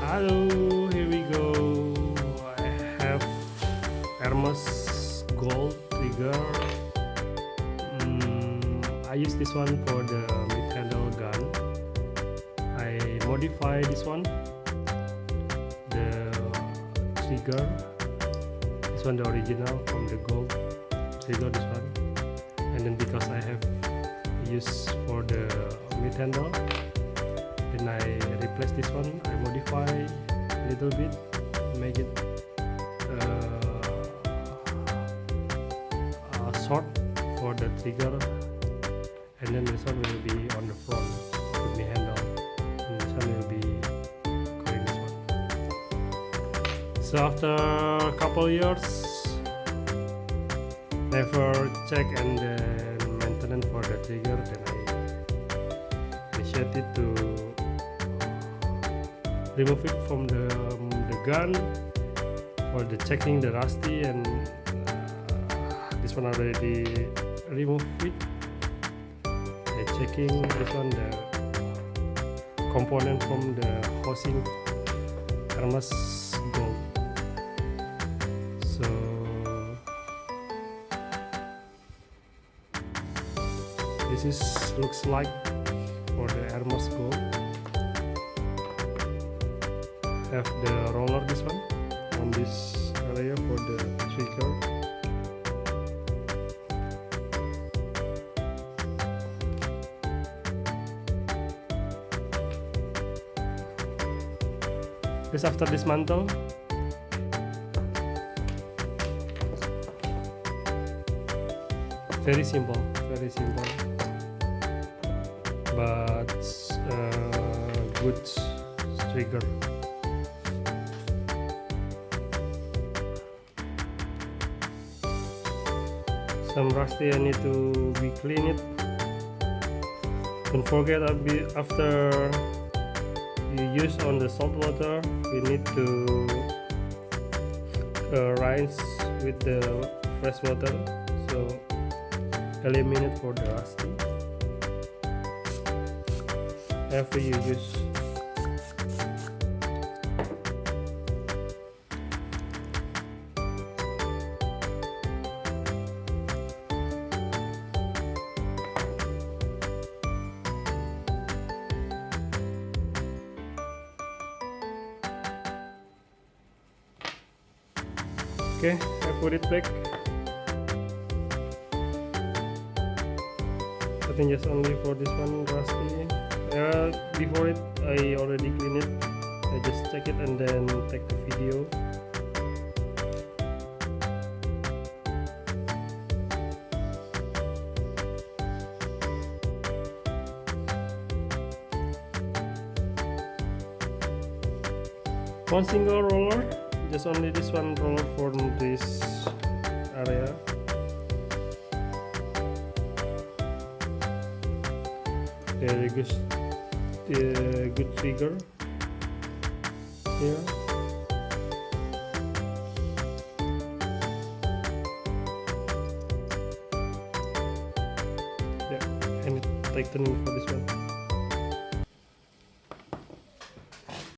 Hello, here we go. I have Ermes gold trigger. I use this one for the mid-handle gun. I modify this one, the trigger. This one the original from the gold trigger, this one. And then because I have use for the mid-handle, then I replace this one. I modify a little bit, make it short for the trigger, and then this one will be on the front of the handle, and this one will be going this one. So after a couple years, never check and then maintenance for the trigger, then I initiated to remove it from the gun for the checking the rusty, and this one already remove it. Checking this one the component from the housing Ermes gold. So this is looks like for the Ermes gold. Have the roller, this one on this area for the trigger. This after dismantle. Very simple, but good trigger. Some rusty, I need to be clean it. Don't forget, after you use on the salt water, we need to rinse with the fresh water, so eliminate for the rusty after you use. Okay, I put it back. I think just only for this one rusty. Before it, I already clean it. I just check it and then take the video. One single roller. Just only this one roller for this area. Very good trigger here. Yeah, and tighten for this one.